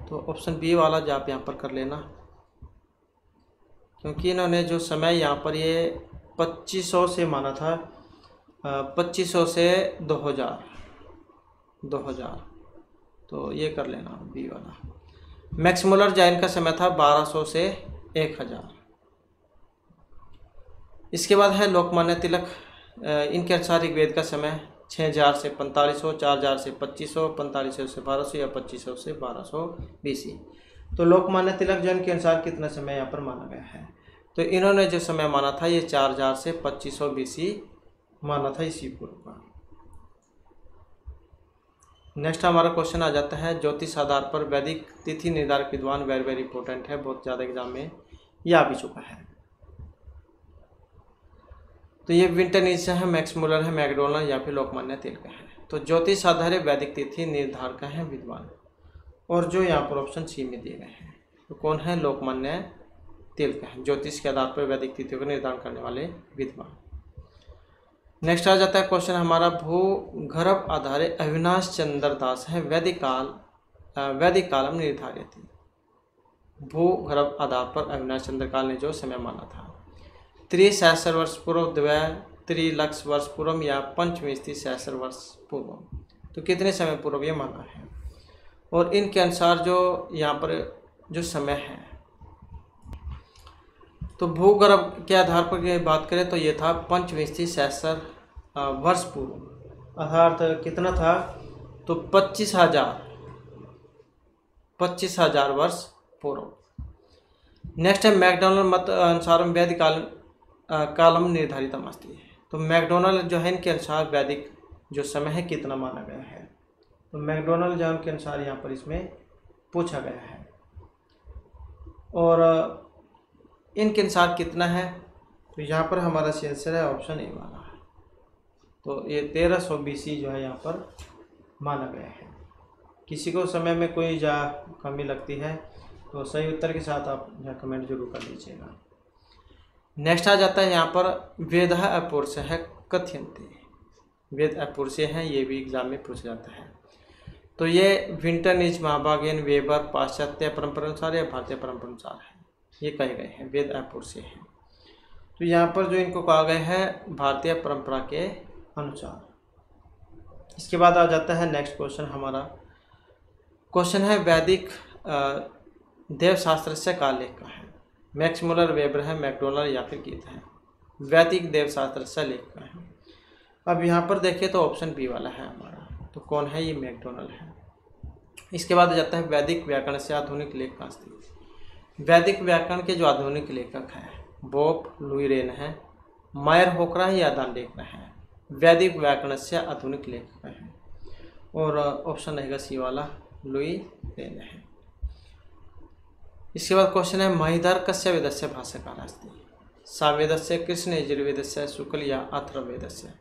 तो ऑप्शन बी वाला जो आप यहाँ पर कर लेना। क्योंकि इन्होंने जो समय यहाँ पर ये 2500 से माना था, 2500 से 2000, तो ये कर लेना बी वाला। मैक्स मुलर जैन का समय था 1200 से 1000। इसके बाद है लोकमान्य तिलक, इनके अनुसार ऋग्वेद का समय 6000 से 4500, 4000 से 2500, 4500 से 1200 या 2500 से 1200 BC। तो लोकमान्य तिलक जैन के अनुसार कितना समय यहाँ पर माना गया है? तो इन्होंने जो समय माना था ये 4000 से 2500 BC माना था इसी पूर्व का। नेक्स्ट हमारा क्वेश्चन आ जाता है ज्योतिष आधार पर वैदिक तिथि निर्धारक विद्वान। वेरी वेरी इंपॉर्टेंट है, बहुत ज़्यादा एग्जाम में यह आ भी चुका है। तो ये विंटरनिस है, मैक्स मुलर है, मैकडोनल्ड या फिर लोकमान्य तिलक है। तो ज्योतिष आधारित वैदिक तिथि निर्धारक है विद्वान, और जो यहाँ पर ऑप्शन सी में दिए गए हैं तो कौन है? लोकमान्य तिलक है, ज्योतिष के आधार पर वैदिक तिथियों का निर्धारण करने वाले विद्वान। नेक्स्ट आ जाता है क्वेश्चन हमारा भूगर्भ आधारित अविनाश चंद्र दास है वैदिक कालम निर्धारित। भूगर्भ आधार पर अविनाश चंद्र काल ने जो समय माना था 3,000 वर्ष पूर्व, 3,00,000 वर्ष पूर्व या 5,000 वर्ष पूर्व। तो कितने समय पूर्व ये माना है? और इनके अनुसार जो यहाँ पर जो समय है, तो भूगर्भ के आधार पर बात करें तो ये था 5,000 वर्ष पूर्व, अर्थात कितना था? तो 25,000 वर्ष पूर्व। नेक्स्ट है मैकडोनल्ड मत अनुसार वैदिक कालम निर्धारित अस्ति। तो मैकडोनल्ड जो है इनके अनुसार वैदिक जो समय है कितना माना गया है? तो मैकडोनल्ड जो के अनुसार यहाँ पर इसमें पूछा गया है, और इनके अनुसार कितना है? तो यहाँ पर हमारा आंसर है ऑप्शन ए वाला। तो ये 1300 BC जो है यहाँ पर माना गया है। किसी को समय में कोई कमी लगती है तो सही उत्तर के साथ आप यहाँ कमेंट जरूर कर लीजिएगा। नेक्स्ट आ जाता है यहाँ पर वेद अपुरुष है कथयन्ते। वेद अपुरुष है, ये भी एग्जाम में पूछा जाता है। तो ये विंटरनिस, महाभागेन, वेबर पाश्चात्य परंपरा अनुसार या भारतीय परंपरा अनुसार है, ये कहे गए हैं वेद अपुरुष है। तो यहाँ पर जो इनको कहा गया है भारतीय परंपरा के अनुसार। इसके बाद आ जाता है नेक्स्ट क्वेश्चन हमारा। क्वेश्चन है वैदिक देवशास्त्र से का लेख का है? मैक्स मुलर, वेबर है, मैकडोनल्ड या फिर गीता है। वैदिक देवशास्त्र से लेख का है। अब यहाँ पर देखिए तो ऑप्शन बी वाला है हमारा। तो कौन है? ये मैकडोनल्ड है। इसके बाद आ जाता है वैदिक व्याकरण से आधुनिक लेख का अस्तित्व। वैदिक व्याकरण के जो आधुनिक लेखक हैं बोप लुईरेन है, मायर होकरा है या दांडेकरा है। वैदिक व्याकरण से आधुनिक लेखक है, और ऑप्शन रहेगा सी वाला लुईरेन है। इसके बाद क्वेश्चन है महिधर कस्य वेदस्य भाष्यकार अस्ति? सावेदस्य, कृष्ण यजुर्वेदस्य, शुक्ल या अथर्ववेदस्य।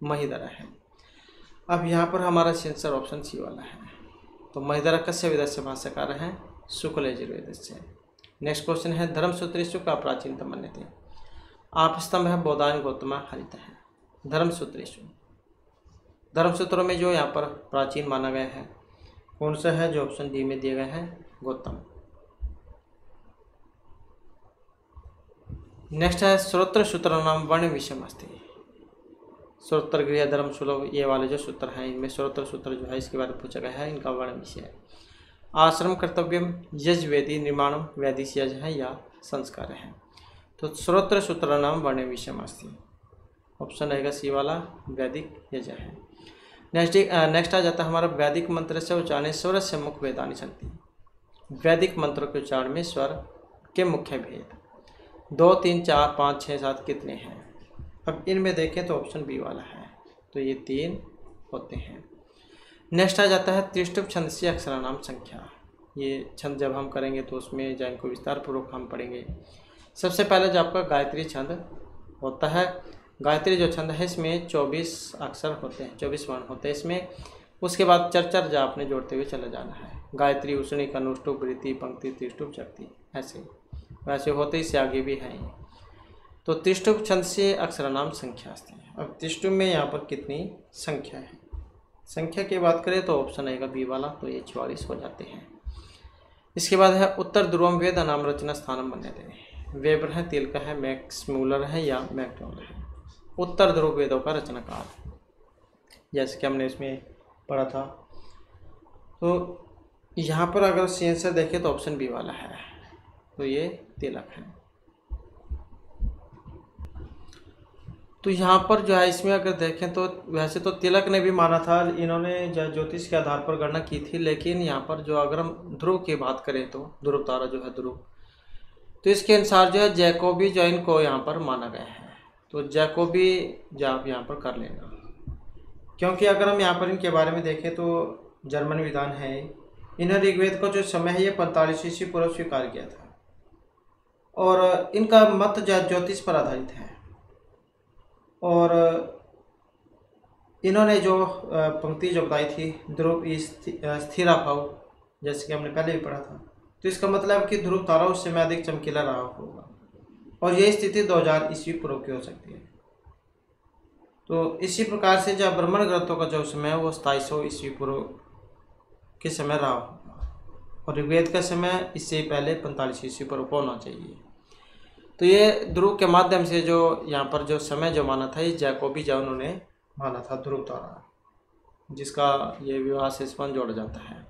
महिधर है। अब यहाँ पर हमारा आंसर ऑप्शन सी वाला है। तो महिधर कस्य वेदस्य भाष्यकार है? शुक्ल यजुर्वेदस्य। नेक्स्ट क्वेश्चन है धर्मसूत्रेषु का प्राचीनतम मन्यते। आप स्तंभ है बोधायन गौतम हरित है। धर्मसूत्रेषु, धर्मसूत्रों में जो यहाँ पर प्राचीन माना गया है कौन सा है? जो ऑप्शन डी में दिया गया है गौतम। नेक्स्ट है श्रोत्र सूत्र नाम वर्ण विषम अस्ति। श्रोत्र गृह धर्म सुलभ, ये वाले जो सूत्र हैं इनमें श्रोत्र सूत्र जो है इसके बारे में पूछा गया है, इनका वर्ण विषय है। आश्रम कर्तव्यम यजवेदी निर्माणम, वैदिक यज है या संस्कार है। तो श्रोत्र सूत्र नाम वर्ण विषम अस्ति, ऑप्शन रहेगा सी वाला वैदिक यज है। नेक्स्ट आ जाता है हमारा वैदिक मंत्र से उच्चारण स्वर से मुख्य भेदानि सन्ति। वैदिक मंत्रों के उच्चारण में स्वर के मुख्य भेद 2, 3, 4, 5, 6, 7 कितने हैं? अब इनमें देखें तो ऑप्शन बी वाला है। तो ये 3 होते हैं। नेक्स्ट आ जाता है त्रिष्टुप छंद से अक्षरानाम संख्या। ये छंद जब हम करेंगे तो उसमें जैन को विस्तार पूर्वक हम पढ़ेंगे। सबसे पहले जो आपका गायत्री छंद होता है, गायत्री जो छंद है इसमें 24 अक्षर होते हैं, 24 वर्ण होते हैं इसमें। उसके बाद चर जा आपने जोड़ते हुए चला जाना है। गायत्री, उष्णिक, अनुष्टुप, वृत्ति, पंक्ति, त्रिष्टुप, शक्ति, ऐसे वैसे होते इससे आगे भी हैं। तो त्रिष्टुप छंद से अक्षरानाम संख्या अस्ति। अब त्रिष्टुप में यहाँ पर कितनी संख्या है? संख्या की बात करें तो ऑप्शन आएगा बी वाला, तो ये 44 हो जाते हैं। इसके बाद है उत्तर ध्रुवम वेद नाम रचना स्थानम मन्यते। वेबर हैं, तिलका है, मैक्स मूलर है या मैकडॉनल्ड है। उत्तर ध्रुव वेदों का रचनाकार, जैसे कि हमने इसमें पढ़ा था। तो यहाँ पर अगर सी आंसर देखें तो ऑप्शन बी वाला है, तो ये तिलक है। तो यहाँ पर जो है इसमें अगर देखें तो वैसे तो तिलक ने भी माना था, इन्होंने ज्योतिष के आधार पर गणना की थी, लेकिन यहाँ पर जो अगर हम ध्रुव की बात करें तो ध्रुव तारा जो है ध्रुव, तो इसके अनुसार जो है जैकोबी जॉइन को यहाँ पर माना गया है। तो जैकोबी जो आप यहाँ पर कर लेना, क्योंकि अगर हम यहाँ पर इनके बारे में देखें तो जर्मन विद्वान है, इन्हें ऋग्वेद का जो समय है ये 45 ईस्वी पूर्व स्वीकार किया था, और इनका मत ज्योतिष पर आधारित है। और इन्होंने जो पंक्ति जो बताई थी ध्रुव स्थिरा भाव, जैसे कि हमने पहले भी पढ़ा था, तो इसका मतलब कि ध्रुव तारा उस समय अधिक चमकीला रहा होगा, और यह स्थिति 2000 ईस्वी पूर्व की हो सकती है। तो इसी प्रकार से जब ब्राह्मण ग्रंथों का जो समय है वो 2700 ईस्वी पूर्व के समय रहा होगा, और ऋग्वेद का समय इससे पहले 45 ईस्वी पूर्व होना चाहिए। तो ये ध्रुव के माध्यम से जो यहाँ पर जो समय जो माना था, ये जैकोबी जो उन्होंने माना था ध्रुव तारा, जिसका ये विवाह से संबंध जोड़ा जाता है।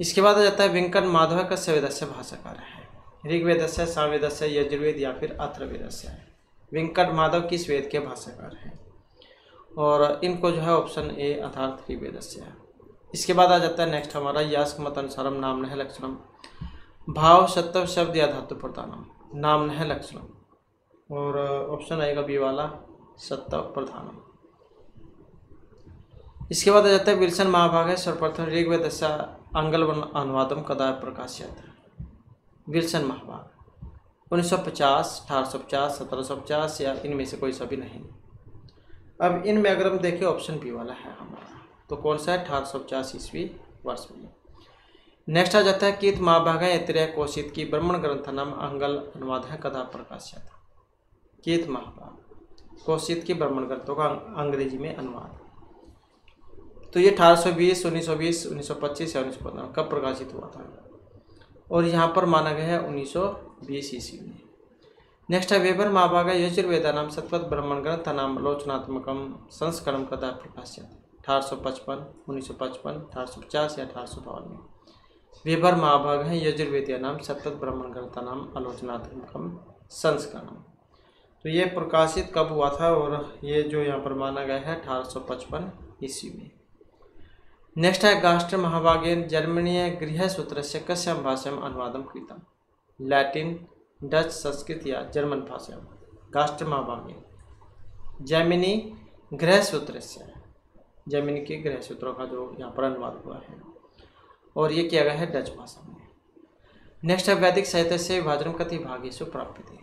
इसके बाद आ जाता है वेंकट माधव का वेदस्य भाषाकार है। ऋग्वेदस्य, सामवेदस्य, यजुर्वेद या फिर अथर्ववेदस्य है। वेंकट माधव किस वेद के भाषाकार हैं, और इनको जो है ऑप्शन ए अर्थात ऋग्वेदस्य है। इसके बाद आ जाता है नेक्स्ट हमारा यास्क मत अनुसारम नाम है लक्षणम, भाव सत्व शब्द या धातु प्रधानम, नाम है लक्षणम, और ऑप्शन आएगा बी वाला सत्व प्रधानम। इसके बाद आ जाता है विल्सन महाभाग है सर्वप्रथम ऋग्वेदस्य आंग्ल अनुवादम कदा प्रकाशित। विल्सन महाभाग 1950, 1850, 1750 या इनमें से कोई सभी नहीं। अब इनमें अगर हम देखें ऑप्शन बी वाला है हमारा, तो कौन सा है 1850 ईस्वी वर्ष में। नेक्स्ट आ जाता है कीत महाभाग ऐतरेय कोशित की ब्राह्मण ग्रंथ नाम आंग्ल अनुवाद है कदा प्रकाशित। कीत महाभाग कोशित की ब्राह्मण ग्रंथों का अंग्रेजी में अनुवाद, तो ये 1820, 1920, 1925 या 1915 कब प्रकाशित हुआ था, और यहाँ पर माना गया है 1920 ईस्वी में। नेक्स्ट है वेबर महाभाग यजुर्वेदा नाम सत्वत ब्राह्मण ग्रंथ नाम आलोचनात्मकम संस्करण कदा प्रकाशित। 1855, 1955, 1850 या 1852 में। वेबर महाभाग है यजुर्वेदिया नाम सत्वत ब्राह्मण ग्रंथ नाम आलोचनात्मकम संस्करण, तो ये प्रकाशित कब हुआ था, और ये जो यहाँ पर माना गया है 1855 ईस्वी में। नेक्स्ट है गास्ट्र महाभागेन जर्मनीय गृहसूत्रस्य कस्यां भाषायां अनुवादं कृतम्। लैटिन, डच, संस्कृत या जर्मन भाषा। गास्ट्र महाभागेन जर्मनी गृहसूत्रस्य, जर्मनी के गृहसूत्रों का जो यहाँ पर अनुवाद हुआ है, और ये किया गया है डच भाषा में। नेक्स्ट है वैदिक साहित्य से विभाजन कति भागेषु प्राप्यते।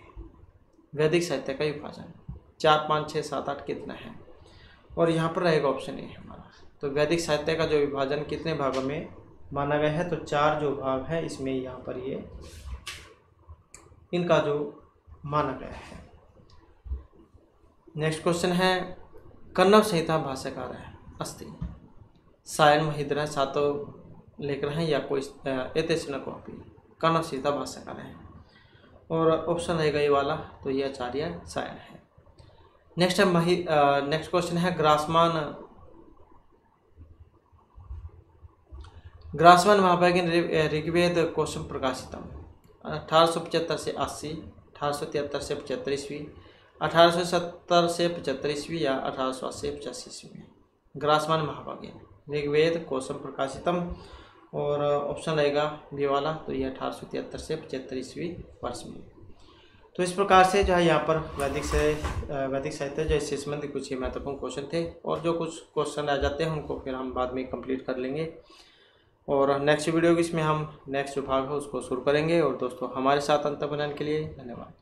वैदिक साहित्य का विभाजन 4, 5, 6, 7, 8 कितना है, और यहाँ पर रहेगा ऑप्शन ए हमारा। तो वैदिक साहित्य का जो विभाजन कितने भागों में माना गया है, तो 4 जो भाग है इसमें यहाँ पर ये इनका जो माना गया है। नेक्स्ट क्वेश्चन है कन्नड़ संहिता भाष्यकार है अस्ति सायन महिद्रा सातो लेकर हैं या कोई एतेशन कॉपी कन्नड़ संहिता भाष्यकार है, और ऑप्शन रहेगा ये वाला, तो ये आचार्य सायन है। नेक्स्ट है नेक्स्ट क्वेश्चन है ग्रासमान महाभाग ऋग्वेद कोशम प्रकाशितम 1875 से 80, 1873 से 75 ईस्वी, 1870 से 75 ईस्वी या 1880 से 85 ईस्वी में। ग्रासमान महाभाग ऋग्वेद कोशम प्रकाशितम, और ऑप्शन रहेगा बी वाला, तो ये 1873 से 75 ईस्वी वर्ष में। तो इस प्रकार से जो है यहाँ पर वैदिक साहित्य जो इससे संबंधित कुछ ही महत्वपूर्ण क्वेश्चन थे, और जो कुछ क्वेश्चन आ जाते हैं उनको फिर हम बाद में कंप्लीट कर लेंगे, और नेक्स्ट वीडियो इसमें हम नेक्स्ट जो भाग है उसको शुरू करेंगे। और दोस्तों हमारे साथ अंत बनाने के लिए धन्यवाद।